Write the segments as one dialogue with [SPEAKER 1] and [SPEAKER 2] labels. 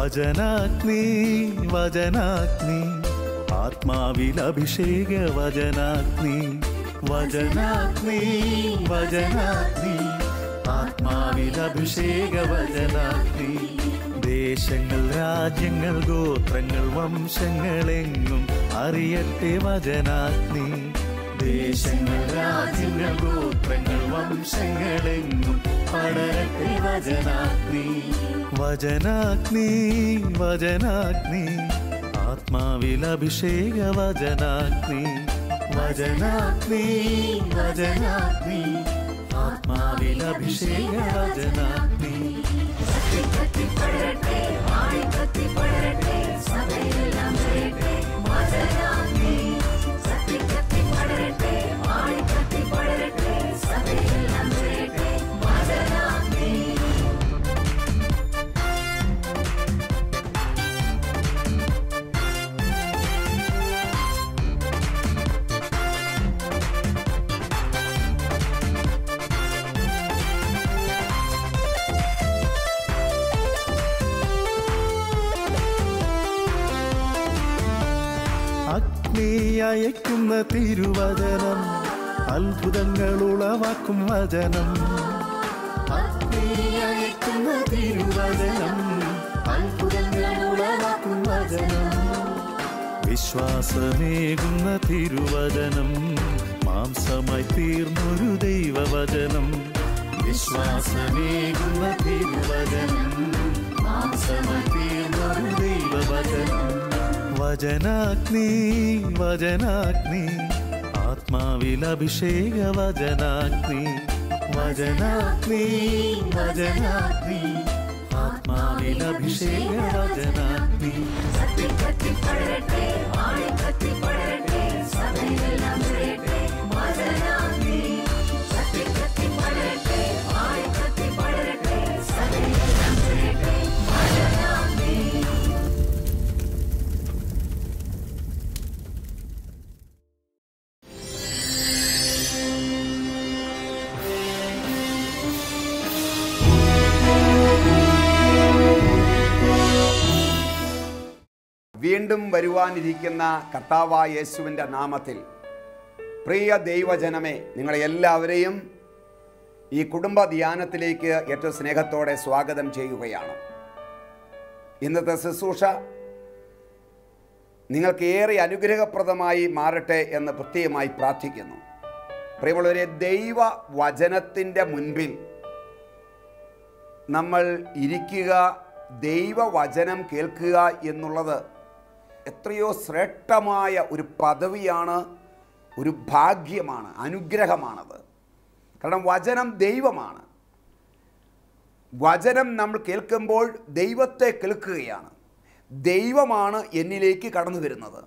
[SPEAKER 1] വചനാഗ്നി വചനാഗ്നി ആത്മാവിൽ അഭിഷേക വചനാഗ്നി വചനാഗ്നി വചനാഗ്നി ആത്മാവിൽ അഭിഷേക വചനാഗ്നി ദേശങ്ങൾ രാജ്യങ്ങൾ ഗോത്രങ്ങൾ വംശങ്ങളെങ്ങും അറിയട്ടെ വചനാഗ്നി ദേശങ്ങൾ രാജ്യങ്ങൾ ഗോത്രങ്ങൾ വംശങ്ങളെങ്ങും പടരട്ടെ വചനാഗ്നി വചനാഗ്നി വചനാഗ്നി ആത്മാവിൽ അഭിഷേക വചനാഗ്നി വചനാഗ്നി വചനാഗ്നി ആത്മാവിൽ അഭിഷേക വചനാഗ്നി അഗ്നി അയക്കുന്ന തിരുവചനം അത്ഭുതങ്ങൾ ഉളവാക്കും വചനം അഗ്നി അയക്കുന്ന തിരുവചനം അത്ഭുതങ്ങൾ ഉളവാക്കും വചനം വിശ്വാസമേകുന്ന തിരുവചനം മാംസമായി തീർന്നൊരു ദൈവവചനം വിശ്വാസമേകുന്ന തിരുവചനം മാംസമായി തീർന്നൊരു ദൈവവചനം വചനാഗ്നി വചനാഗ്നി ആത്മാവിൽ അഭിഷേക വചനാഗ്നി വചനാഗ്നി വചനാഗ്നി ആത്മാവിൽ അഭിഷേക വചനാഗ്നി
[SPEAKER 2] വീണ്ടും വരുവാനിരിക്കുന്ന കർത്താവായ യേശുവിൻ്റെ നാമത്തിൽ പ്രിയ ദൈവജനമേ, നിങ്ങളെ എല്ലാവരെയും ഈ കുടുംബ ധ്യാനത്തിലേക്ക് ഏറ്റവും സ്നേഹത്തോടെ സ്വാഗതം ചെയ്യുകയാണ്. ഇന്നത്തെ ശുശ്രൂഷ നിങ്ങൾക്ക് ഏറെ അനുഗ്രഹപ്രദമായി മാറട്ടെ എന്ന് പ്രത്യേകമായി പ്രാർത്ഥിക്കുന്നു. പ്രിയമുള്ളവരെ, ദൈവവചനത്തിൻ്റെ മുൻപിൽ നമ്മൾ ഇരിക്കുക, ദൈവവചനം കേൾക്കുക എന്നുള്ളത് എത്രയോ ശ്രേഷ്ഠമായ ഒരു പദവിയാണ്, ഒരു ഭാഗ്യമാണ്, അനുഗ്രഹമാണത്. കാരണം വചനം ദൈവമാണ്. വചനം നമ്മൾ കേൾക്കുമ്പോൾ ദൈവത്തെ കേൾക്കുകയാണ്. ദൈവമാണ് എന്നിലേക്ക് കടന്നു വരുന്നത്.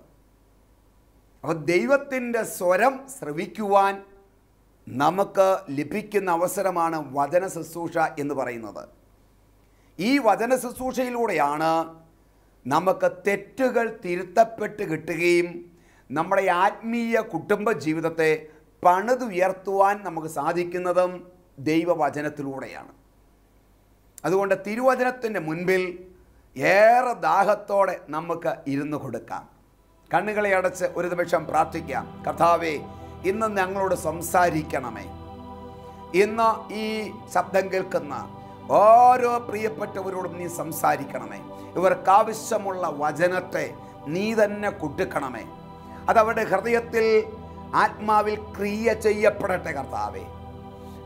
[SPEAKER 2] അപ്പോൾ ദൈവത്തിൻ്റെ സ്വരം ശ്രവിക്കുവാൻ നമുക്ക് ലഭിക്കുന്ന അവസരമാണ് വചന ശുശ്രൂഷ എന്ന് പറയുന്നത്. ഈ വചന ശുശ്രൂഷയിലൂടെയാണ് നമുക്ക് തെറ്റുകൾ തിരുത്തപ്പെട്ട് കിട്ടുകയും നമ്മുടെ ആത്മീയ കുടുംബ ജീവിതത്തെ പണിതുയർത്തുവാൻ നമുക്ക് സാധിക്കുന്നതും ദൈവവചനത്തിലൂടെയാണ്. അതുകൊണ്ട് തിരുവചനത്തിൻ്റെ മുൻപിൽ ഏറെ ദാഹത്തോടെ നമുക്ക് ഇരുന്ന് കൊടുക്കാം. കണ്ണുകളെ അടച്ച് ഒരു നിമിഷം പ്രാർത്ഥിക്കാം. കർത്താവേ, ഇന്ന് ഞങ്ങളോട് സംസാരിക്കണമേ. ഇന്ന് ഈ ശബ്ദം കേൾക്കുന്ന ഓരോ പ്രിയപ്പെട്ടവരോടും നീ സംസാരിക്കണമേ. ഇവർക്കാവശ്യമുള്ള വചനത്തെ നീ തന്നെ കൊടുക്കണമേ. അതവരുടെ ഹൃദയത്തിൽ ആത്മാവിൽ ക്രിയ ചെയ്യപ്പെടട്ടെ കർത്താവേ.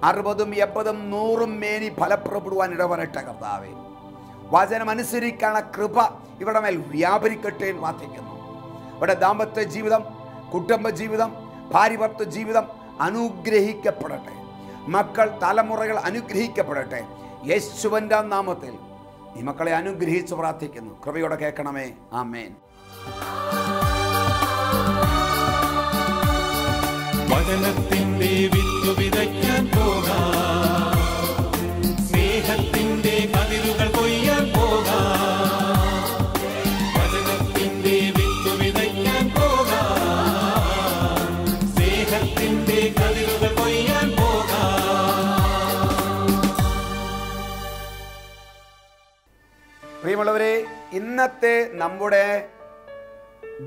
[SPEAKER 2] 60, 70, 100 മേനി ഫലപ്പെടുവാൻ ഇടവരട്ടെ കർത്താവേ. വചനം അനുസരിക്കാനുള്ള കൃപ ഇവിടെ മേൽ വ്യാപരിക്കട്ടെ എന്ന് പ്രാർത്ഥിക്കുന്നു. ഇവിടെ ദാമ്പത്യ ജീവിതം, കുടുംബ ജീവിതം, ഭാര്യഭർത്തൃ ജീവിതം അനുഗ്രഹിക്കപ്പെടട്ടെ. മക്കൾ, തലമുറകൾ അനുഗ്രഹിക്കപ്പെടട്ടെ. യേശുവിൻ്റെ നാമത്തിൽ ഈ മക്കളെ അനുഗ്രഹിച്ച് പ്രാർത്ഥിക്കുന്നു. കൃപയോടെ കേൾക്കണമേ. ആമേൻ.
[SPEAKER 3] വചനത്തിന്റെ വിത്ത് വിതയ്ക്കാൻ പോകാം, സ്നേഹത്തിന്റെ കതിരുകൾ കൊയ്യാൻ പോകാം. വചനത്തിന്റെ വിത്ത് വിതയ്ക്കാൻ പോകാം, സ്നേഹത്തിന്റെ കതിരുകൾ കൊയ്യാൻ പോകാം.
[SPEAKER 2] പ്രിയമുള്ളവരെ, ഇന്നത്തെ നമ്മുടെ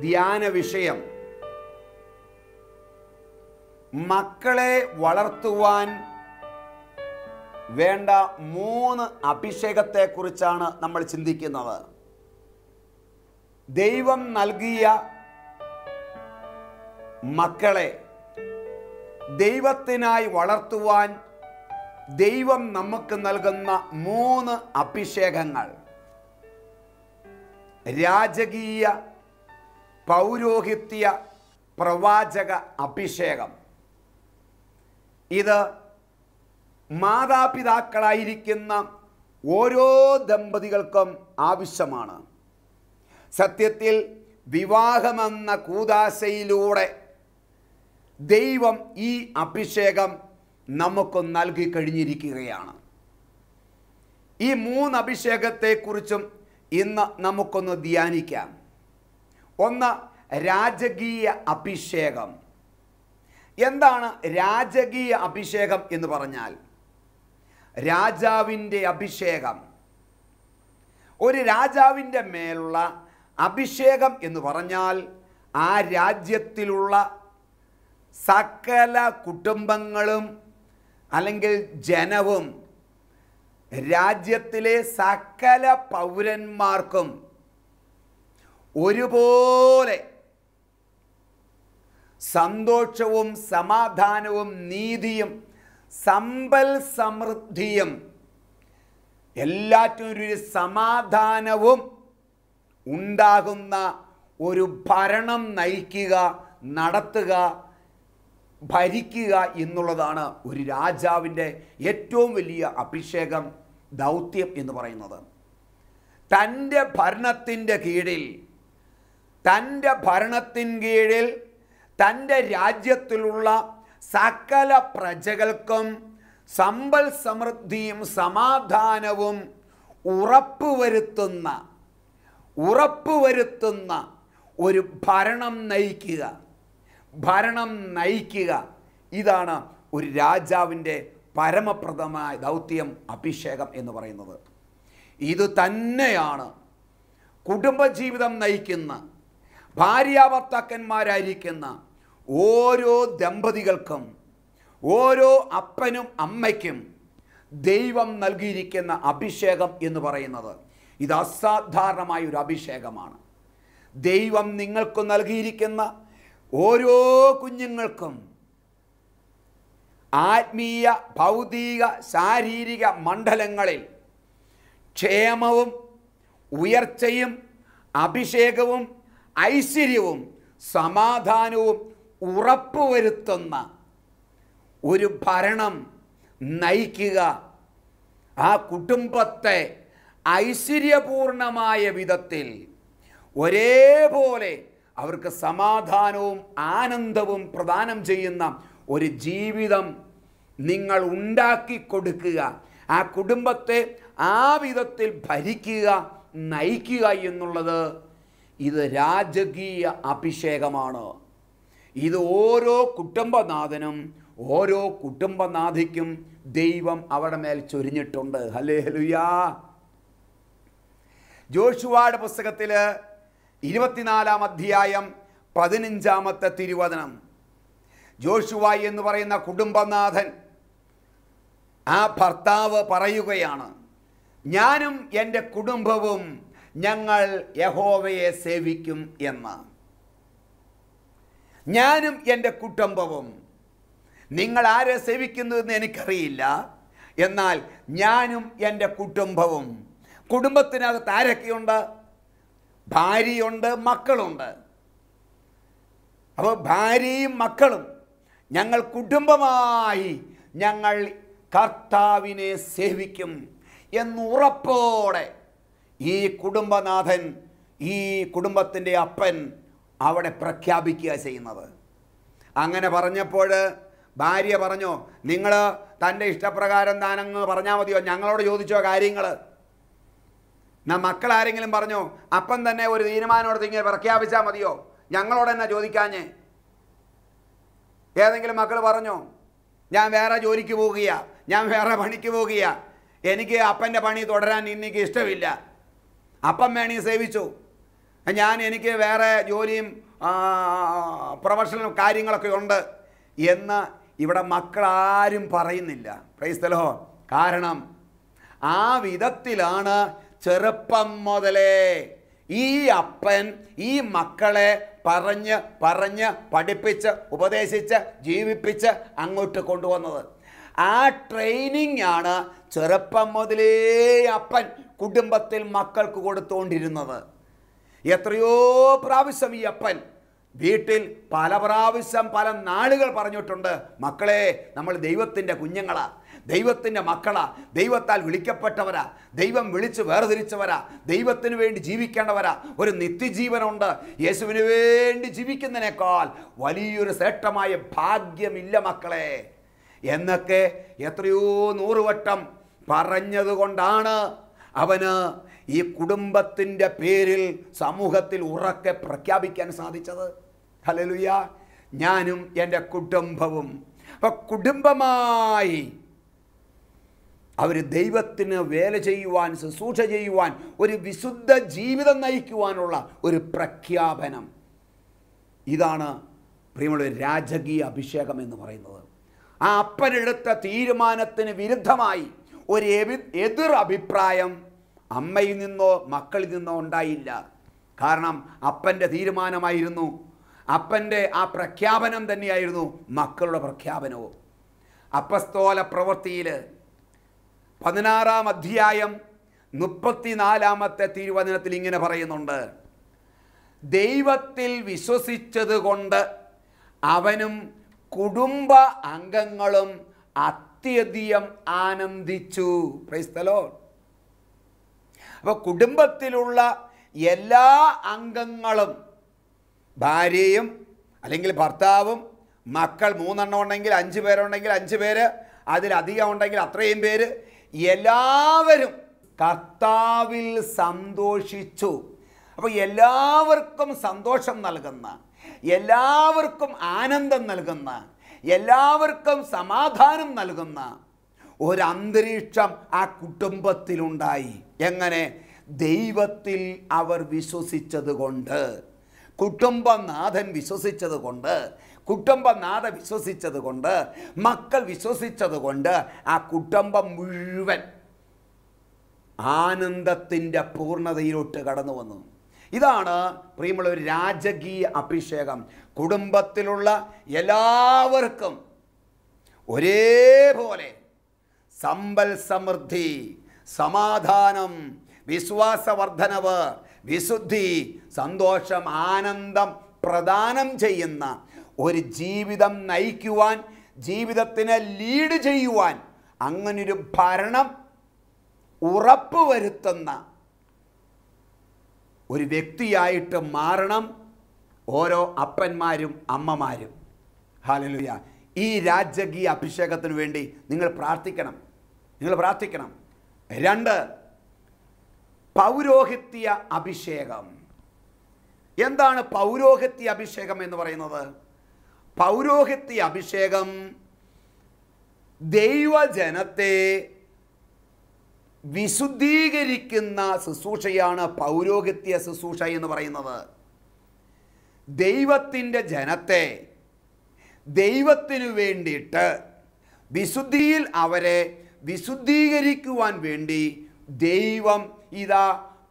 [SPEAKER 2] ധ്യാന വിഷയം മക്കളെ വളർത്തുവാൻ വേണ്ട 3 അഭിഷേകത്തെക്കുറിച്ചാണ് നമ്മൾ ചിന്തിക്കുന്നത്. ദൈവം നൽകിയ മക്കളെ ദൈവത്തിനായി വളർത്തുവാൻ ദൈവം നമുക്ക് നൽകുന്ന 3 അഭിഷേകങ്ങൾ: രാജകീയ, പൗരോഹിത്യ, പ്രവാചക അഭിഷേകം. ഇത് മാതാപിതാക്കളായിരിക്കുന്ന ഓരോ ദമ്പതികൾക്കും ആവശ്യമാണ്. സത്യത്തിൽ വിവാഹമെന്ന കൂദാശയിലൂടെ ദൈവം ഈ അഭിഷേകം നമുക്ക് നൽകി കഴിഞ്ഞിരിക്കുകയാണ്. ഈ 3 അഭിഷേകത്തെക്കുറിച്ചും ഇന്ന് നമുക്കൊന്ന് ധ്യാനിക്കാം. ഒന്ന്, രാജകീയ അഭിഷേകം. എന്താണ് രാജകീയ അഭിഷേകം എന്ന് പറഞ്ഞാൽ? രാജാവിൻ്റെ അഭിഷേകം. ഒരു രാജാവിൻ്റെ മേലുള്ള അഭിഷേകം എന്ന് പറഞ്ഞാൽ ആ രാജ്യത്തിലുള്ള സകല കുടുംബങ്ങളും അല്ലെങ്കിൽ ജനവും രാജ്യത്തിലെ സകല പൗരന്മാർക്കും ഒരുപോലെ സന്തോഷവും സമാധാനവും നീതിയും സമ്പൽ സമൃദ്ധിയും എല്ലാറ്റിനും ഒരു സമാധാനവും ഉണ്ടാകുന്ന ഒരു ഭരണം നയിക്കുക, നടത്തുക, ഭരിക്കുക എന്നുള്ളതാണ് ഒരു രാജാവിൻ്റെ ഏറ്റവും വലിയ അഭിഷേകം, ദൗത്യം എന്ന് പറയുന്നത്. തൻ്റെ ഭരണത്തിൻ്റെ കീഴിൽ തൻ്റെ രാജ്യത്തിലുള്ള സകല പ്രജകൾക്കും സമ്പൽ സമൃദ്ധിയും സമാധാനവും ഉറപ്പുവരുത്തുന്ന ഒരു ഭരണം നയിക്കുക. ഇതാണ് ഒരു രാജാവിൻ്റെ പരമപ്രദമായ ദൗത്യം, അഭിഷേകം എന്ന് പറയുന്നത്. ഇത് തന്നെയാണ് കുടുംബജീവിതം നയിക്കുന്ന ഭാര്യാഭർത്താക്കന്മാരായിരിക്കുന്ന ഓരോ ദമ്പതികൾക്കും, ഓരോ അപ്പനും അമ്മയ്ക്കും ദൈവം നൽകിയിരിക്കുന്ന അഭിഷേകം എന്ന് പറയുന്നത്. ഇത് അസാധാരണമായ ഒരു അഭിഷേകമാണ്. ദൈവം നിങ്ങൾക്ക് നൽകിയിരിക്കുന്ന ഓരോ കുഞ്ഞുങ്ങൾക്കും ആത്മീയ, ഭൗതിക, ശാരീരിക മണ്ഡലങ്ങളിൽ ക്ഷേമവും ഉയർച്ചയും അഭിഷേകവും ഐശ്വര്യവും സമാധാനവും ഉറപ്പുവരുത്തുന്ന ഒരു ഭരണം നയിക്കുക. ആ കുടുംബത്തെ ഐശ്വര്യപൂർണമായ വിധത്തിൽ ഒരേപോലെ അവർക്ക് സമാധാനവും ആനന്ദവും പ്രദാനം ചെയ്യുന്ന ഒരു ജീവിതം നിങ്ങൾ ഉണ്ടാക്കി കൊടുക്കുക. ആ കുടുംബത്തെ ആ വിധത്തിൽ ഭരിക്കുക, നയിക്കുക എന്നുള്ളത് ഇത് രാജകീയ അഭിഷേകമാണ്. ഇത് ഓരോ കുടുംബനാഥനും ഓരോ കുടുംബനാഥിക്കും ദൈവം അവരുടെ മേൽ ചൊരിഞ്ഞിട്ടുണ്ട്. ഹല്ലേലൂയാ. ജോഷുവയുടെ പുസ്തകത്തിൽ 24-ാം അധ്യായം 15-ാമത്തെ തിരുവചനം. ജോഷുവ എന്ന് പറയുന്ന കുടുംബനാഥൻ, ആ ഭർത്താവ് പറയുകയാണ്, ഞാനും എൻ്റെ കുടുംബവും ഞങ്ങൾ യഹോവയെ സേവിക്കും എന്ന്. ഞാനും എൻ്റെ കുടുംബവും. നിങ്ങൾ ആരെ സേവിക്കുന്നതെന്ന് എനിക്കറിയില്ല, എന്നാൽ ഞാനും എൻ്റെ കുടുംബവും. കുടുംബത്തിനകത്ത് ആരൊക്കെയുണ്ട്? ഭാര്യയുണ്ട്, മക്കളുണ്ട്. അപ്പോൾ ഭാര്യയും മക്കളും ഞങ്ങൾ കുടുംബമായി ഞങ്ങൾ കർത്താവിനെ സേവിക്കും എന്നുറപ്പോടെ ഈ കുടുംബനാഥൻ, ഈ കുടുംബത്തിൻ്റെ അപ്പൻ അവിടെ പ്രഖ്യാപിക്കുക ചെയ്യുന്നത്. അങ്ങനെ പറഞ്ഞപ്പോൾ ഭാര്യ പറഞ്ഞോ, നിങ്ങൾ തൻ്റെ ഇഷ്ടപ്രകാരം താനങ്ങ് പറഞ്ഞാൽ മതിയോ, ഞങ്ങളോട് ചോദിച്ചോ കാര്യങ്ങൾ? മക്കളാരെങ്കിലും പറഞ്ഞോ, അപ്പം തന്നെ ഒരു തീരുമാനമെടുത്ത് ഇങ്ങനെ പ്രഖ്യാപിച്ചാൽ മതിയോ, ഞങ്ങളോട് തന്നെ ചോദിക്കാഞ്ഞേ? ഏതെങ്കിലും മക്കൾ പറഞ്ഞോ, ഞാൻ വേറെ ജോലിക്ക് പോകുക, ഞാൻ വേറെ പണിക്ക് പോകുക, എനിക്ക് അപ്പൻ്റെ പണി തുടരാൻ എനിക്ക് ഇഷ്ടമില്ല, അപ്പം വേണമെങ്കിൽ സേവിച്ചു, എനിക്ക് വേറെ ജോലിയും പ്രൊഫഷണൽ കാര്യങ്ങളൊക്കെ ഉണ്ട് എന്ന് ഇവിടെ മക്കളാരും പറയുന്നില്ല. Praise the Lord. കാരണം ആ വിധത്തിലാണ് ചെറുപ്പം മുതലേ ഈ അപ്പൻ ഈ മക്കളെ പറഞ്ഞ് പഠിപ്പിച്ച് ഉപദേശിച്ച് ജീവിപ്പിച്ച് അങ്ങോട്ട് കൊണ്ടുവന്നത്. ആ ട്രെയിനിങ് ആണ് ചെറുപ്പം മുതലേ അപ്പൻ കുടുംബത്തിൽ മക്കൾക്ക് കൊടുത്തുകൊണ്ടിരുന്നത്. എത്രയോ പ്രാവശ്യം ഈ അപ്പൻ വീട്ടിൽ പല പ്രാവശ്യം പല നാളുകൾ പറഞ്ഞിട്ടുണ്ട്, മക്കളെ നമ്മൾ ദൈവത്തിൻ്റെ കുഞ്ഞുങ്ങളാ, ദൈവത്തിൻ്റെ മക്കളാ, ദൈവത്താൽ വിളിക്കപ്പെട്ടവരാ, ദൈവം വിളിച്ച് വേർതിരിച്ചവരാ, ദൈവത്തിന് വേണ്ടി ജീവിക്കേണ്ടവരാ, ഒരു നിത്യജീവനുണ്ട്. യേശുവിന് വേണ്ടി ജീവിക്കുന്നതിനേക്കാൾ വലിയൊരു ശ്രേഷ്ഠമായ ഭാഗ്യമില്ല മക്കളെ എന്നൊക്കെ എത്രയോ 100 വട്ടം പറഞ്ഞതുകൊണ്ടാണ് അവന് ഈ കുടുംബത്തിൻ്റെ പേരിൽ സമൂഹത്തിൽ ഉറക്കെ പ്രഖ്യാപിക്കാൻ സാധിച്ചത്. ഹല്ലേലൂയ. ഞാനും എൻ്റെ കുടുംബവും. അപ്പം കുടുംബമായി അവർ ദൈവത്തിന് വേല ചെയ്യുവാൻ, ശുശ്രൂഷ ചെയ്യുവാൻ, ഒരു വിശുദ്ധ ജീവിതം നയിക്കുവാനുള്ള ഒരു പ്രഖ്യാപനം. ഇതാണ് പ്രിയമുള്ള രാജകീയ അഭിഷേകം എന്ന് പറയുന്നത്. ആ അപ്പനെടുത്ത തീരുമാനത്തിന് വിരുദ്ധമായി ഒരു എതിർ അഭിപ്രായം അമ്മയിൽ നിന്നോ മക്കളിൽ നിന്നോ ഉണ്ടായില്ല. കാരണം അപ്പൻ്റെ തീരുമാനമായിരുന്നു, അപ്പൻ്റെ ആ പ്രഖ്യാപനം തന്നെയായിരുന്നു മക്കളുടെ പ്രഖ്യാപനവും. അപ്പസ്തോല പ്രവൃത്തിയിൽ 16-ാം അധ്യായം 34-ാമത്തെ തിരുവചനത്തിൽ ഇങ്ങനെ പറയുന്നുണ്ട്, ദൈവത്തിൽ വിശ്വസിച്ചത് കൊണ്ട് അവനും കുടുംബ അംഗങ്ങളും അത്യധികം ആനന്ദിച്ചു. Praise the Lord. അപ്പോൾ കുടുംബത്തിലുള്ള എല്ലാ അംഗങ്ങളും, ഭാര്യയും അല്ലെങ്കിൽ ഭർത്താവും, മക്കൾ 3 എണ്ണം ഉണ്ടെങ്കിൽ 5 പേരുണ്ടെങ്കിൽ 5 പേര്, അതിലധികം ഉണ്ടെങ്കിൽ അത്രയും പേര്, എല്ലാവരും കർത്താവിൽ സന്തോഷിച്ചു. അപ്പോൾ എല്ലാവർക്കും സന്തോഷം നൽകുന്ന, എല്ലാവർക്കും ആനന്ദം നൽകുന്ന, എല്ലാവർക്കും സമാധാനം നൽകുന്ന ഒരന്തരീക്ഷം ആ കുടുംബത്തിലുണ്ടായി. എങ്ങനെ? ദൈവത്തിൽ അവർ വിശ്വസിച്ചത് കൊണ്ട്, കുടുംബനാഥൻ വിശ്വസിച്ചത് കൊണ്ട്, കുടുംബനാഥ വിശ്വസിച്ചത് കൊണ്ട്, മക്കൾ വിശ്വസിച്ചത് കൊണ്ട് ആ കുടുംബം മുഴുവൻ ആനന്ദത്തിൻ്റെ പൂർണ്ണതയിലോട്ട് കടന്നു വന്നു. ഇതാണ് പ്രിയമുള്ള ഒരു രാജകീയ അഭിഷേകം. കുടുംബത്തിലുള്ള എല്ലാവർക്കും ഒരേപോലെ സമ്പൽ സമൃദ്ധി, സമാധാനം, വിശ്വാസവർദ്ധനവ്, വിശുദ്ധി, സന്തോഷം, ആനന്ദം പ്രദാനം ചെയ്യുന്ന ഒരു ജീവിതം നയിക്കുവാൻ, ജീവിതത്തിനെ ലീഡ് ചെയ്യുവാൻ, അങ്ങനൊരു ഭരണം ഉറപ്പുവരുത്തുന്ന ഒരു വ്യക്തിയായിട്ട് മാറണം ഓരോ അപ്പന്മാരും അമ്മമാരും. ഹല്ലേലൂയ. ഈ രാജകീയ അഭിഷേകത്തിന് വേണ്ടി നിങ്ങൾ പ്രാർത്ഥിക്കണം. 2, പൗരോഹിത്യ അഭിഷേകം. എന്താണ് പൗരോഹിത്യ അഭിഷേകം എന്ന് പറയുന്നത്? പൗരോഹിത്യ അഭിഷേകം ദൈവജനത്തെ വിശുദ്ധീകരിക്കുന്ന ശുശ്രൂഷയാണ് പൗരോഹിത്യ ശുശ്രൂഷ എന്ന് പറയുന്നത്. ദൈവത്തിൻ്റെ ജനത്തെ ദൈവത്തിനു വേണ്ടിയിട്ട് വിശുദ്ധിയിൽ അവരെ വിശുദ്ധീകരിക്കുവാൻ വേണ്ടി ദൈവം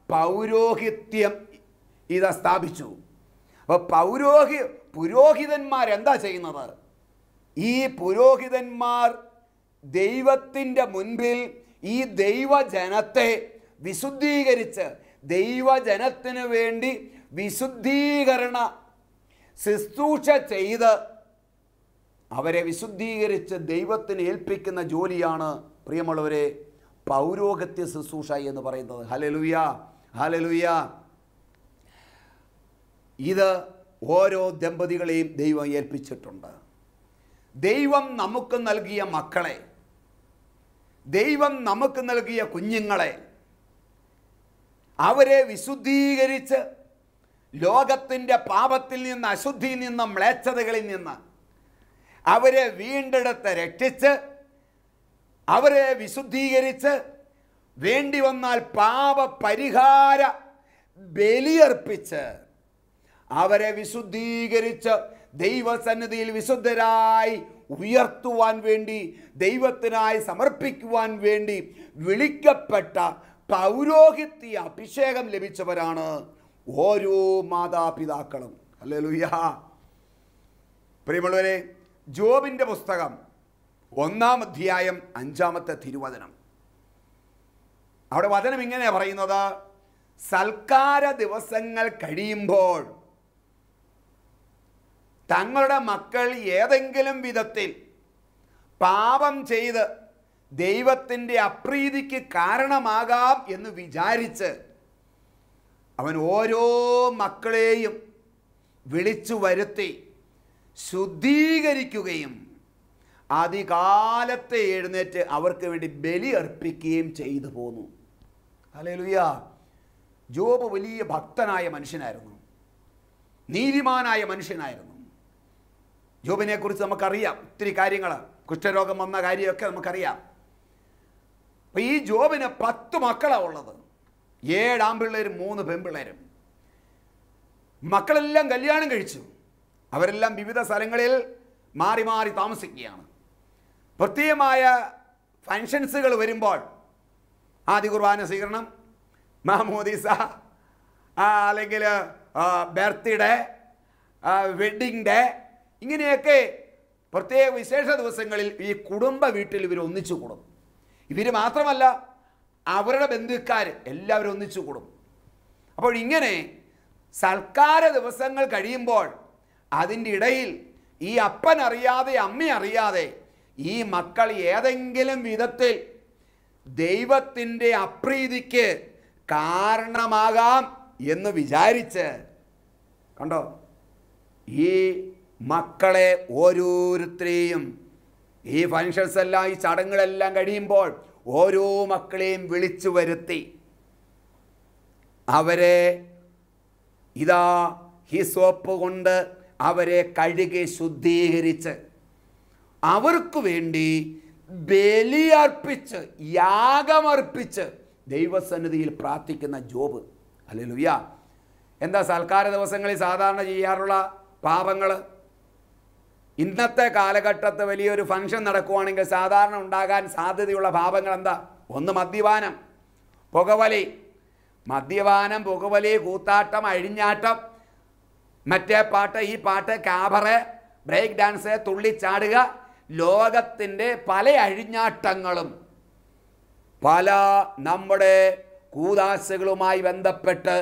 [SPEAKER 2] പൗരോഹിത്യം സ്ഥാപിച്ചു. അപ്പോൾ പുരോഹിതന്മാരെന്താ ചെയ്യുന്നത്? ഈ പുരോഹിതന്മാർ ദൈവത്തിൻ്റെ മുൻപിൽ ഈ ദൈവജനത്തെ വിശുദ്ധീകരിച്ച്, ദൈവജനത്തിന് വേണ്ടി വിശുദ്ധീകരണ ശുശ്രൂഷ ചെയ്ത് അവരെ വിശുദ്ധീകരിച്ച് ദൈവത്തിന് ഏൽപ്പിക്കുന്ന ജോലിയാണ് പ്രിയമുള്ളവരെ പൗരോഹിത്യ ശുശ്രൂഷ എന്ന് പറയുന്നത്. Hallelujah, hallelujah. ഇത് ഓരോ ദമ്പതികളെയും ദൈവം ഏൽപ്പിച്ചിട്ടുണ്ട്. ദൈവം നമുക്ക് നൽകിയ മക്കളെ, ദൈവം നമുക്ക് നൽകിയ കുഞ്ഞുങ്ങളെ, അവരെ വിശുദ്ധീകരിച്ച് ലോകത്തിൻ്റെ പാപത്തിൽ നിന്ന്, അശുദ്ധിയിൽ നിന്ന്, മ്ലേച്ഛതകളിൽ നിന്ന് അവരെ വീണ്ടെടുത്ത് രക്ഷിച്ച്, അവരെ വിശുദ്ധീകരിച്ച് വേണ്ടി വന്നാൽ പാപ പരിഹാര ബലിയർപ്പിച്ച് അവരെ വിശുദ്ധീകരിച്ച് ദൈവസന്നിധിയിൽ വിശുദ്ധരായി ഉയർത്തുവാൻ വേണ്ടി, ദൈവത്തിനായി സമർപ്പിക്കുവാൻ വേണ്ടി വിളിക്കപ്പെട്ട പൗരോഹിത്യ അഭിഷേകം ലഭിച്ചവരാണ് ഓരോ മാതാപിതാക്കളും. ഹല്ലേലൂയ. പ്രിയമുള്ളവരെ, ജോബിൻ്റെ പുസ്തകം 1-ാം അധ്യായം 5-ാമത്തെ തിരുവചനം. അവിടെ വചനം ഇങ്ങനെ പറയുന്നത്, സൽക്കാര ദിവസങ്ങൾ കഴിയുമ്പോൾ തങ്ങളുടെ മക്കൾ ഏതെങ്കിലും വിധത്തിൽ പാപം ചെയ്ത് ദൈവത്തിൻ്റെ അപ്രീതിക്ക് കാരണമാകാം എന്ന് വിചാരിച്ച് അവൻ ഓരോ മക്കളെയും വിളിച്ചു വരുത്തി ശുദ്ധീകരിക്കുകയും അതികാലത്തെ എഴുന്നേറ്റ് അവർക്ക് വേണ്ടി ബലി അർപ്പിക്കുകയും ചെയ്തു പോന്നു. ഹല്ലേലൂയ. ജോബ് വലിയ ഭക്തനായ മനുഷ്യനായിരുന്നു, നീതിമാനായ മനുഷ്യനായിരുന്നു. ജോബിനെ കുറിച്ച് നമുക്കറിയാം ഒത്തിരി കാര്യങ്ങൾ, കുഷ്ഠരോഗം വന്ന കാര്യമൊക്കെ നമുക്കറിയാം. അപ്പം ഈ ജോബിന് 10 മക്കളാണ് ഉള്ളത്, 7 ആൺപിള്ളേരും 3 പെൺപിള്ളേരും. മക്കളെല്ലാം കല്യാണം കഴിച്ചു, അവരെല്ലാം വിവിധ സ്ഥലങ്ങളിൽ മാറി മാറി താമസിക്കുകയാണ്. പ്രത്യേകമായ ഫങ്ഷൻസുകൾ വരുമ്പോൾ, ആദ്യ കുർബാന സ്വീകരണം, മാമോദീസ, അല്ലെങ്കിൽ ബർത്ത്ഡേ, വെഡ്ഡിങ് ഡേ, ഇങ്ങനെയൊക്കെ പ്രത്യേക വിശേഷ ദിവസങ്ങളിൽ ഈ കുടുംബ വീട്ടിൽ ഇവർ ഒന്നിച്ചു കൂടും. ഇവർ മാത്രമല്ല, അവരുടെ ബന്ധുക്കാർ എല്ലാവരും ഒന്നിച്ചു കൂടും. അപ്പോൾ ഇങ്ങനെ സൽക്കാര ദിവസങ്ങൾ കഴിയുമ്പോൾ അതിൻ്റെ ഇടയിൽ ഈ അപ്പൻ അറിയാതെ അമ്മ അറിയാതെ ഈ മക്കൾ ഏതെങ്കിലും വിധത്തിൽ ദൈവത്തിൻ്റെ അപ്രീതിക്ക് കാരണമാകാം എന്ന് വിചാരിച്ച്, കണ്ടോ, ഈ മക്കളെ ഓരോരുത്തരെയും ഈ ഫങ്ഷൻസ് എല്ലാം, ഈ ചടങ്ങുകളെല്ലാം കഴിയുമ്പോൾ ഓരോ മക്കളെയും വിളിച്ചു വരുത്തി അവരെ ഇതാ ഹിസോപ്പ് കൊണ്ട് അവരെ കഴുകി ശുദ്ധീകരിച്ച് അവർക്ക് വേണ്ടി ബലിയർപ്പിച്ച് യാഗമർപ്പിച്ച് ദൈവസന്നിധിയിൽ പ്രാർത്ഥിക്കുന്ന ജോബ്. ഹല്ലേലൂയ. എന്താ സൽക്കാര ദിവസങ്ങളിൽ സാധാരണ ചെയ്യാറുള്ള പാപങ്ങൾ? ഇന്നത്തെ കാലഘട്ടത്ത് വലിയൊരു ഫംഗ്ഷൻ നടക്കുവാണെങ്കിൽ സാധാരണ ഉണ്ടാകാൻ സാധ്യതയുള്ള പാപങ്ങൾ എന്താ? ഒന്ന് മദ്യപാനം, പുകവലി. മദ്യപാനം, പുകവലി, കൂത്താട്ടം, അഴിഞ്ഞാട്ടം, മറ്റേ പാട്ട്, ഈ പാട്ട്, കാബറ്, ബ്രേക്ക് ഡാൻസ്, തുള്ളിച്ചാടുക, ലോകത്തിൻ്റെ പല അഴിഞ്ഞാട്ടങ്ങളും പല നമ്മുടെ കൂദാശകളുമായി ബന്ധപ്പെട്ട്,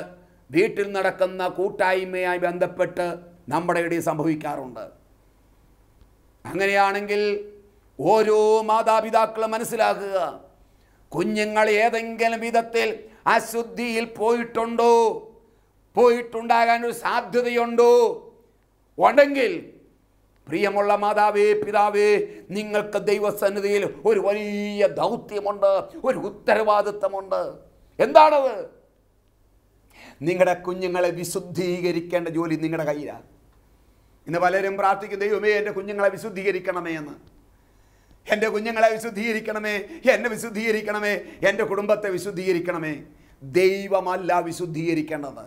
[SPEAKER 2] വീട്ടിൽ നടക്കുന്ന കൂട്ടായ്മയായി ബന്ധപ്പെട്ട് നമ്മുടെ ഇടയിൽ സംഭവിക്കാറുണ്ട്. അങ്ങനെയാണെങ്കിൽ ഓരോ മാതാപിതാക്കളും മനസ്സിലാക്കുക, കുഞ്ഞുങ്ങൾ ഏതെങ്കിലും വിധത്തിൽ അശുദ്ധിയിൽ പോയിട്ടുണ്ടോ, പോയിട്ടുണ്ടാകാൻ ഒരു സാധ്യതയുണ്ടോ? ഉണ്ടെങ്കിൽ പ്രിയമുള്ള മാതാവേ, പിതാവേ, നിങ്ങൾക്ക് ദൈവസന്നിധിയിൽ ഒരു വലിയ ദൗത്യമുണ്ട്, ഒരു ഉത്തരവാദിത്വമുണ്ട്. എന്താണത്? നിങ്ങളുടെ കുഞ്ഞുങ്ങളെ വിശുദ്ധീകരിക്കേണ്ട ജോലി നിങ്ങളുടെ കയ്യിലാണ്. ഇന്ന് പലരും പ്രാർത്ഥിക്കും, ദൈവമേ എൻ്റെ കുഞ്ഞുങ്ങളെ വിശുദ്ധീകരിക്കണമേ എന്ന്. എൻ്റെ കുഞ്ഞുങ്ങളെ വിശുദ്ധീകരിക്കണമേ, എന്നെ വിശുദ്ധീകരിക്കണമേ, എൻ്റെ കുടുംബത്തെ വിശുദ്ധീകരിക്കണമേ. ദൈവമല്ല വിശുദ്ധീകരിക്കേണ്ടത്,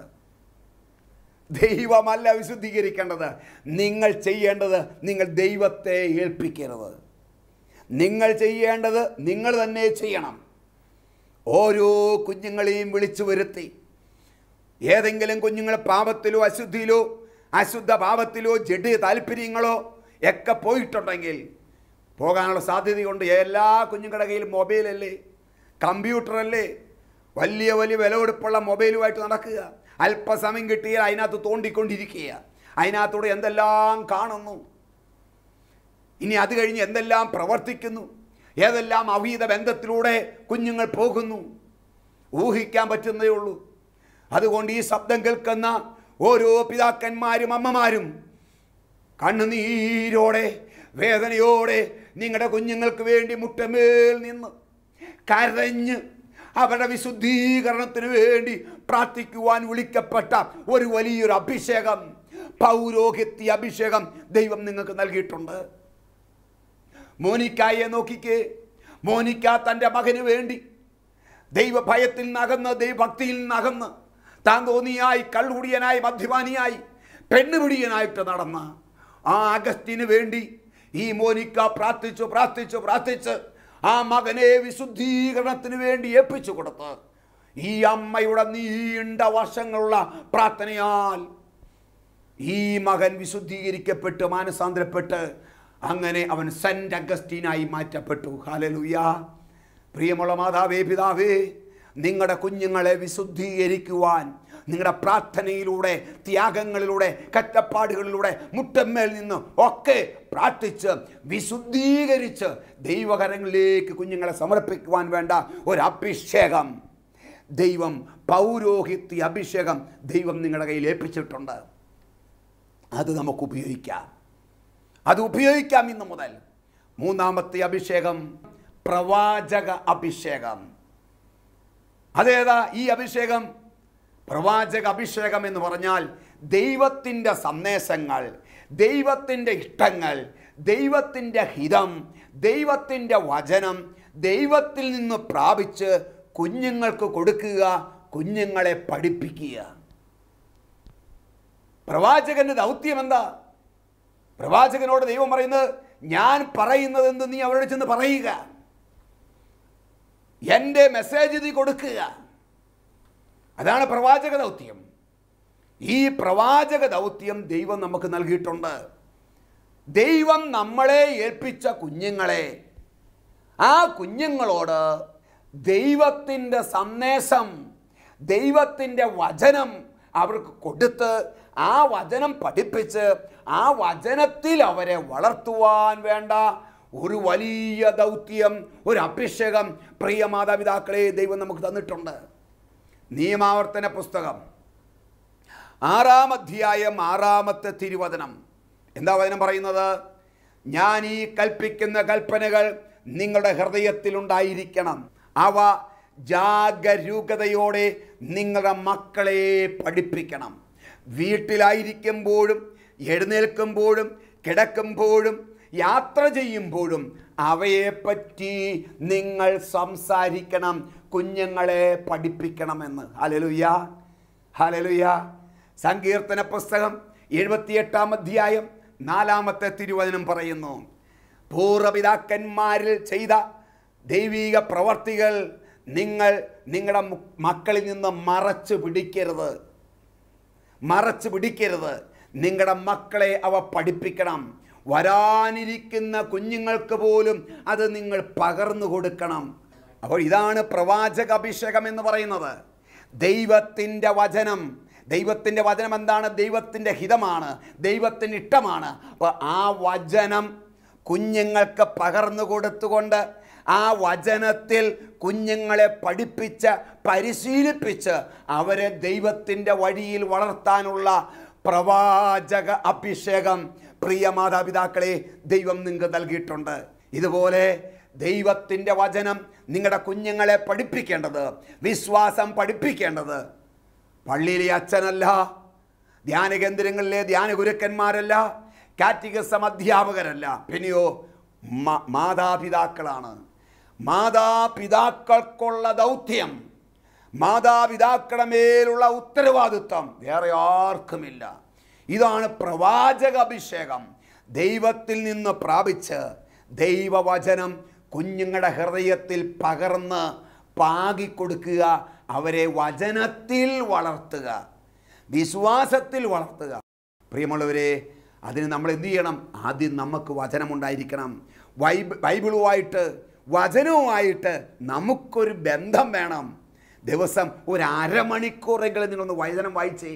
[SPEAKER 2] ദൈവമല്ല വിശുദ്ധീകരിക്കേണ്ടത്. നിങ്ങൾ ചെയ്യേണ്ടത്, നിങ്ങൾ ദൈവത്തെ ഏൽപ്പിക്കരുത്. നിങ്ങൾ ചെയ്യേണ്ടത് നിങ്ങൾ തന്നെ ചെയ്യണം. ഓരോ കുഞ്ഞുങ്ങളെയും വിളിച്ചു വരുത്തി, ഏതെങ്കിലും കുഞ്ഞുങ്ങൾ പാപത്തിലോ അശുദ്ധിയിലോ അശുദ്ധ ഭാവത്തിലോ ജഡ്യ താല്പര്യങ്ങളോ ഒക്കെ പോയിട്ടുണ്ടെങ്കിൽ, പോകാനുള്ള സാധ്യതയുണ്ട്. എല്ലാ കുഞ്ഞുങ്ങളുടെ കയ്യിൽ മൊബൈലല്ലേ, കമ്പ്യൂട്ടറല്ലേ, വലിയ വലിയ വിലപിടിപ്പുള്ള മൊബൈലുമായിട്ട് നടക്കുക. അല്പസമയം കിട്ടിയാൽ അതിനകത്ത് തോണ്ടിക്കൊണ്ടിരിക്കുക, അതിനകത്തൂടെ എന്തെല്ലാം കാണുന്നു, ഇനി അത് കഴിഞ്ഞ് എന്തെല്ലാം പ്രവർത്തിക്കുന്നു, ഏതെല്ലാം അവീത ബന്ധത്തിലൂടെ കുഞ്ഞുങ്ങൾ പോകുന്നു, ഊഹിക്കാൻ പറ്റുന്നതേ ഉള്ളൂ. അതുകൊണ്ട് ഈ ശബ്ദം കേൾക്കുന്ന ഓരോ പിതാക്കന്മാരും അമ്മമാരും കണ്ണുനീരോടെ വേദനയോടെ നിങ്ങളുടെ കുഞ്ഞുങ്ങൾക്ക് വേണ്ടി മുട്ടമേൽ നിന്ന് കരഞ്ഞ് അവരുടെ വിശുദ്ധീകരണത്തിന് വേണ്ടി പ്രാർത്ഥിക്കുവാൻ വിളിക്കപ്പെട്ട ഒരു വലിയൊരു അഭിഷേകം, പൗരോഹിത്യ അഭിഷേകം ദൈവം നിങ്ങൾക്ക് നൽകിയിട്ടുണ്ട്. മോനിക്കായെ നോക്കിക്കേ. മോനിക്ക തൻ്റെ മകന് വേണ്ടി ദൈവഭയത്തിൽ നിന്നകന്ന്, ദൈവഭക്തിയിൽ നിന്നകന്ന്, താൻ തോന്നിയായി കള്ളുകുടിയനായി, മദ്യപാനിയായി, പെണ്ണുപിടിയനായിട്ട് നടന്ന ആ അഗസ്റ്റിന് വേണ്ടി ഈ മോനിക്ക പ്രാർത്ഥിച്ച് ആ മകനെ വിശുദ്ധീകരണത്തിന് വേണ്ടി ഏൽപ്പിച്ചു കൊടുത്ത് ഈ അമ്മയുടെ നീണ്ട വർഷങ്ങളുള്ള പ്രാർത്ഥനയാൽ ഈ മകൻ വിശുദ്ധീകരിക്കപ്പെട്ട് മാനസാന്തരപ്പെട്ട് അങ്ങനെ അവൻ സെന്റ് അഗസ്റ്റീനായി മാറ്റപ്പെട്ടു. ഹല്ലേലൂയ. പ്രിയമുള്ള മാതാവേ, പിതാവേ, നിങ്ങളുടെ കുഞ്ഞുങ്ങളെ വിശുദ്ധീകരിക്കുവാൻ നിങ്ങളുടെ പ്രാർത്ഥനയിലൂടെ, ത്യാഗങ്ങളിലൂടെ, കഷ്ടപ്പാടുകളിലൂടെ, മുട്ടന്മേൽ നിന്ന് ഒക്കെ പ്രാർത്ഥിച്ച് വിശുദ്ധീകരിച്ച് ദൈവകരങ്ങളിലേക്ക് കുഞ്ഞുങ്ങളെ സമർപ്പിക്കുവാൻ വേണ്ട ഒരു അഭിഷേകം ദൈവം, പൗരോഹിത്യ അഭിഷേകം ദൈവം നിങ്ങളുടെ കയ്യിൽ ഏൽപ്പിച്ചിട്ടുണ്ട്. അത് നമുക്ക് ഉപയോഗിക്കാം. ഇന്ന് മുതൽ. മൂന്നാമത്തെ അഭിഷേകം പ്രവാചക അഭിഷേകം. അതേതാ ഈ അഭിഷേകം? പ്രവാചക അഭിഷേകം എന്ന് പറഞ്ഞാൽ ദൈവത്തിൻ്റെ സന്ദേശങ്ങൾ, ദൈവത്തിൻ്റെ ഇഷ്ടങ്ങൾ, ദൈവത്തിൻ്റെ ഹിതം, ദൈവത്തിൻ്റെ വചനം ദൈവത്തിൽ നിന്ന് പ്രാപിച്ച് കുഞ്ഞുങ്ങൾക്ക് കൊടുക്കുക, കുഞ്ഞുങ്ങളെ പഠിപ്പിക്കുക. പ്രവാചകന്റെ ദൗത്യം എന്താ? പ്രവാചകനോട് ദൈവം പറയുന്നത്, ഞാൻ പറയുന്നത് എന്ത് നീ അവരോട് ചെന്ന് പറയുക, എൻ്റെ മെസ്സേജ് നീ കൊടുക്കുക. അതാണ് പ്രവാചക ദൗത്യം. ഈ പ്രവാചക ദൗത്യം ദൈവം നമുക്ക് നൽകിയിട്ടുണ്ട്. ദൈവം നമ്മളെ ഏൽപ്പിച്ച കുഞ്ഞുങ്ങളെ, ആ കുഞ്ഞുങ്ങളോട് ദൈവത്തിൻ്റെ സന്ദേശം, ദൈവത്തിൻ്റെ വചനം അവർക്ക് കൊടുത്ത് ആ വചനം പഠിപ്പിച്ച് ആ വചനത്തിൽ അവരെ വളർത്തുവാൻ വേണ്ട ഒരു വലിയ ദൗത്യം, ഒരു അഭിഷേകം പ്രിയ മാതാപിതാക്കളെ ദൈവം നമുക്ക് തന്നിട്ടുണ്ട്. നിയമാവർത്തന പുസ്തകം 6-ാം അധ്യായം 6-ാമത്തെ തിരുവചനം. എന്താ വചനം പറയുന്നത്? ഞാൻ ഈ കൽപ്പിക്കുന്ന കൽപ്പനകൾ നിങ്ങളുടെ ഹൃദയത്തിലുണ്ടായിരിക്കണം, അവ ജാഗരൂകതയോടെ നിങ്ങളുടെ മക്കളെ പഠിപ്പിക്കണം. വീട്ടിലായിരിക്കുമ്പോഴും എഴുന്നേൽക്കുമ്പോഴും കിടക്കുമ്പോഴും യാത്ര ചെയ്യുമ്പോഴും അവയെപ്പറ്റി നിങ്ങൾ സംസാരിക്കണം, കുഞ്ഞുങ്ങളെ പഠിപ്പിക്കണമെന്ന്. Hallelujah, hallelujah. സങ്കീർത്തന പുസ്തകം 78-ാം അധ്യായം 4-ാമത്തെ തിരുവചനം പറയുന്നു, പൂർവ്വപിതാക്കന്മാരിൽ ചെയ്ത ദൈവിക പ്രവർത്തികൾ നിങ്ങൾ നിങ്ങളുടെ മക്കളിൽ നിന്ന് മറച്ചു പിടിക്കരുത്. നിങ്ങളുടെ മക്കളെ അവ പഠിപ്പിക്കണം. വരാനിരിക്കുന്ന കുഞ്ഞുങ്ങൾക്ക് പോലും അത് നിങ്ങൾ പകർന്നു കൊടുക്കണം. അപ്പോൾ ഇതാണ് പ്രവാചക അഭിഷേകം എന്ന് പറയുന്നത്. ദൈവത്തിൻ്റെ വചനം എന്താണ്? ദൈവത്തിൻ്റെ ഹിതമാണ്, ദൈവത്തിൻ്റെ ഇഷ്ടമാണ്. അപ്പോൾ ആ വചനം കുഞ്ഞുങ്ങൾക്ക് പകർന്നു കൊടുത്തുകൊണ്ട് ആ വചനത്തിൽ കുഞ്ഞുങ്ങളെ പഠിപ്പിച്ച് പരിശീലിപ്പിച്ച് അവരെ ദൈവത്തിൻ്റെ വഴിയിൽ വളർത്താനുള്ള പ്രവാചക അഭിഷേകം പ്രിയ മാതാപിതാക്കളെ ദൈവം നിങ്ങൾക്ക് നൽകിയിട്ടുണ്ട്. ഇതുപോലെ ദൈവത്തിൻ്റെ വചനം നിങ്ങളുടെ കുഞ്ഞുങ്ങളെ പഠിപ്പിക്കേണ്ടത്, വിശ്വാസം പഠിപ്പിക്കേണ്ടത് പള്ളിയിലെ അച്ഛനല്ല, ധ്യാന കേന്ദ്രങ്ങളിലെ ധ്യാന ഗുരുക്കന്മാരല്ല, കാറ്റഗിസം അധ്യാപകരല്ല, പിന്നെയോ മാതാപിതാക്കളാണ്. മാതാപിതാക്കൾക്കുള്ള ദൗത്യം, മാതാപിതാക്കളുടെ മേലുള്ള ഉത്തരവാദിത്വം വേറെ ആർക്കുമില്ല. ഇതാണ് പ്രവാചക അഭിഷേകം. ദൈവത്തിൽ നിന്ന് പ്രാപിച്ച് ദൈവവചനം കുഞ്ഞുങ്ങളുടെ ഹൃദയത്തിൽ പകർന്ന് പാകിക്കൊടുക്കുക, അവരെ വചനത്തിൽ വളർത്തുക, വിശ്വാസത്തിൽ വളർത്തുക. പ്രിയമുള്ളവരെ, അതിന് നമ്മൾ എന്ത് ചെയ്യണം? ആദ്യം നമുക്ക് വചനമുണ്ടായിരിക്കണം. ബൈബിളുമായിട്ട്, വചനവുമായിട്ട് നമുക്കൊരു ബന്ധം വേണം. ദിവസം ഒരു അരമണിക്കൂറെങ്കിലും നിങ്ങളൊന്ന് വചനം വായിച്ചേ.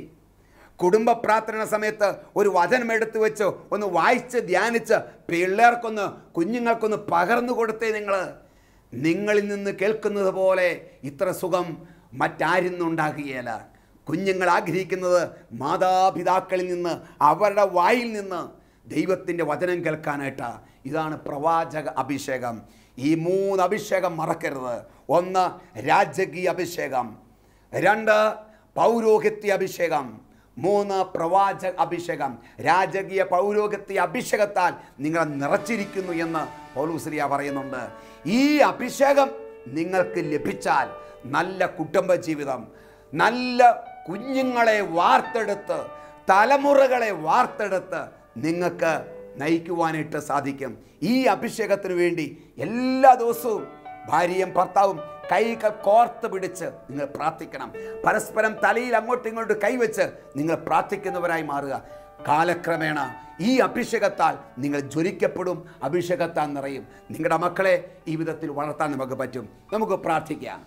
[SPEAKER 2] കുടുംബ പ്രാർത്ഥന സമയത്ത് ഒരു വചനം എടുത്തു വെച്ച് ഒന്ന് വായിച്ച് ധ്യാനിച്ച് പിള്ളേർക്കൊന്ന്, കുഞ്ഞുങ്ങൾക്കൊന്ന് പകർന്നു കൊടുത്തേ. നിങ്ങളിൽ നിന്ന് കേൾക്കുന്നത് പോലെ ഇത്ര സുഖം മറ്റാരും ഉണ്ടാകുകയില്ല. കുഞ്ഞുങ്ങൾ ആഗ്രഹിക്കുന്നത് മാതാപിതാക്കളിൽ നിന്ന്, അവരുടെ വായിൽ നിന്ന് ദൈവത്തിൻ്റെ വചനം കേൾക്കാനായിട്ടാണ്. ഇതാണ് പ്രവാചക അഭിഷേകം. ഈ 3 അഭിഷേകം മറക്കരുത്. 1 രാജകീയ അഭിഷേകം, 2 പൗരോഹിത്യ അഭിഷേകം, 3 പ്രവാചക അഭിഷേകം. രാജകീയ പൗരോഹിത്യ അഭിഷേകത്താൽ നിങ്ങളെ നിറച്ചിരിക്കുന്നു എന്ന് പൗലോസ് പറയുന്നുണ്ട്. ഈ അഭിഷേകം നിങ്ങൾക്ക് ലഭിച്ചാൽ നല്ല കുടുംബ ജീവിതം, നല്ല കുഞ്ഞുങ്ങളെ വാർത്തെടുത്ത്, തലമുറകളെ വാർത്തെടുത്ത് നിങ്ങൾക്ക് നയിക്കുവാനായിട്ട് സാധിക്കും. ഈ അഭിഷേകത്തിന് വേണ്ടി എല്ലാ ദിവസവും ഭാര്യയും ഭർത്താവും കൈകൾ കോർത്ത് പിടിച്ച് നിങ്ങൾ പ്രാർത്ഥിക്കണം. പരസ്പരം തലയിൽ അങ്ങോട്ടും ഇങ്ങോട്ടും കൈവച്ച് നിങ്ങൾ പ്രാർത്ഥിക്കുന്നവരായി മാറുക. കാലക്രമേണ ഈ അഭിഷേകത്താൽ നിങ്ങൾ ജ്വലിക്കപ്പെടും, അഭിഷേകത്താൽ നിറയും. നിങ്ങളുടെ മക്കളെ ഈ വിധത്തിൽ വളർത്താൻ നമുക്ക് പറ്റും. നമുക്ക് പ്രാർത്ഥിക്കാം.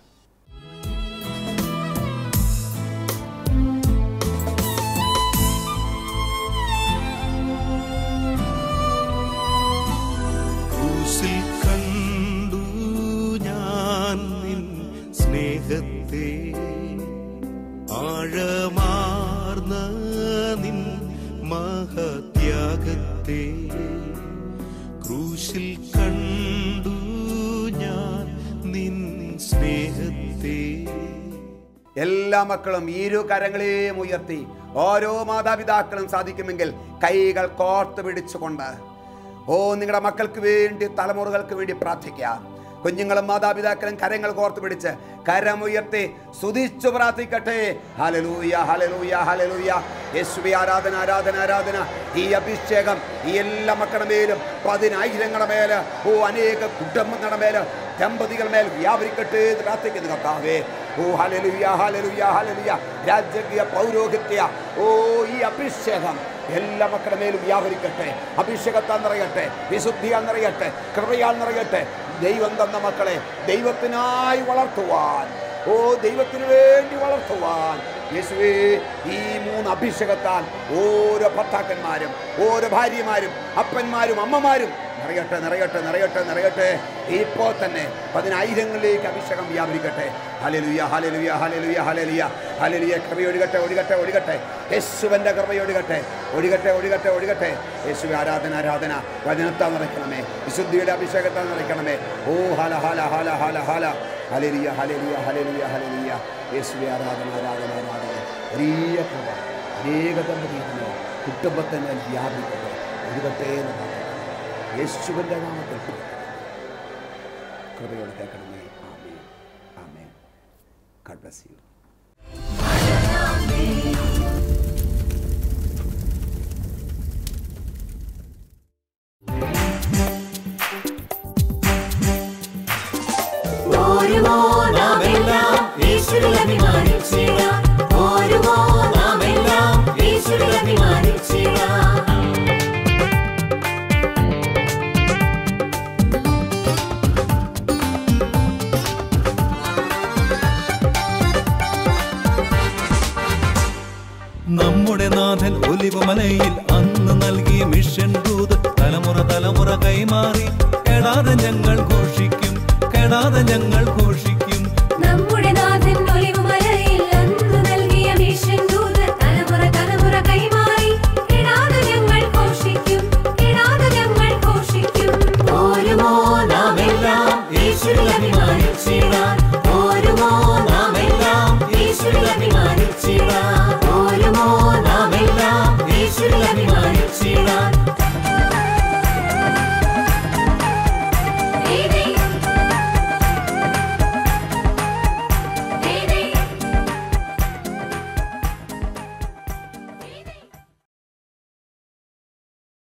[SPEAKER 1] കണ്ടു ഞാൻ നിൻ സ്നേഹത്തെ, ആഴമാർന്ന നിൻ മഹത്യാഗത്തെ, ക്രൂശിൽ കണ്ടു ഞാൻ നിൻ സ്നേഹത്തെ.
[SPEAKER 2] എല്ലാ മക്കളും ഇരു കരങ്ങളെയും ഉയർത്തി, ഓരോ മാതാപിതാക്കളും സാധിക്കുമെങ്കിൽ കൈകൾ കോർത്ത് പിടിച്ചുകൊണ്ട് നിങ്ങളുടെ മക്കൾക്ക് വേണ്ടി, തലമുറകൾക്ക് വേണ്ടി പ്രാർത്ഥിക്കാം. കുഞ്ഞുങ്ങളും മാതാപിതാക്കളും കരങ്ങൾ കോർത്ത് പിടിച്ച് കരമുയർത്തി സ്തുതിച്ചു പ്രാർത്ഥിക്കട്ടെ. Hallelujah, hallelujah, hallelujah. യേശുവേ, ആരാധന, ആരാധന, ആരാധന. ഈ അഭിഷേകം ഈ എല്ലാ മക്കളുടെ മേലും, 10,000ങ്ങളുടെ മേല്, അനേക കുടുംബങ്ങളുടെ മേല്, ദമ്പതികളുടെ മേൽ വ്യാപരിക്കട്ടെ എന്ന് പ്രാർത്ഥിക്കുന്നു കർത്താവേ. Hallelujah, hallelujah, hallelujah. രാജകീയ പൗരോഹിത്യ ഈ അഭിഷേകം എല്ലാ മക്കളുടെ മേലും വ്യാപരിക്കട്ടെ. അഭിഷേകത്താൽ നിറയട്ടെ, വിശുദ്ധിയാൽ നിറയട്ടെ, കൃപയാൽ നിറയട്ടെ. ദൈവം തന്ന മക്കളെ ദൈവത്തിനായി വളർത്തുവാൻ, ദൈവത്തിന് വേണ്ടി വളർത്തുവാൻ യേശുവേ ഈ 3 അഭിഷേകത്താൽ ഓരോ ഭർത്താക്കന്മാരും, ഓരോ ഭാര്യമാരും, അപ്പന്മാരും, അമ്മമാരും നിറയട്ടെ, നിറയട്ടെ, നിറയട്ടെ, നിറയട്ടെ. ഇപ്പോൾ തന്നെ 10,000ങ്ങളിലേക്ക് അഭിഷേകം വ്യാപരിക്കട്ടെ. Hallelujah, hallelujah, hallelujah, hallelujah, hallelujah. കൃപയൊഴുകട്ടെ, ഒഴുകട്ടെ, ഒഴുകട്ടെ. യേശുവിൻ്റെ കൃപയൊഴുകട്ടെ, ഒഴുകട്ടെ, ഒഴുകട്ടെ, ഒഴുകട്ടെ. യേശുവേ, ആരാധന, ആരാധന. വചനത്താൽ നിറയ്ക്കണമേ, വിശുദ്ധിയുടെ അഭിഷേകത്താൽ നിറയ്ക്കണമേ. Hala Hala Hala Hala Hala. Hallelujah, hallelujah, hallelujah, hallelujah. യേശുവേ, ആരാധന, ആരാധന, ആരാധന. വലിയ കൃപ അനേക ദമ്പതികളുടെ കുടുംബത്തിന് വ്യാപിക്കട്ടെ, ഒഴുകട്ടെ എന്ന് പറഞ്ഞു യേശുവിൻ്റെ നാമത്തിൽ കൃപയോടെ കേൾക്കണമേ. ആമേൻ, ആമേൻ. God bless you.
[SPEAKER 1] നമ്മുടെ നാഥൻ ഒലിവുമലയിൽ അന്ന് നൽകിയ മിഷൻ ദൂത് തലമുറ തലമുറ കൈമാറി, കെടാതെ ഞങ്ങൾ ഘോഷിക്കും, കെടാതെ ഞങ്ങൾ ഘോഷിക്കും.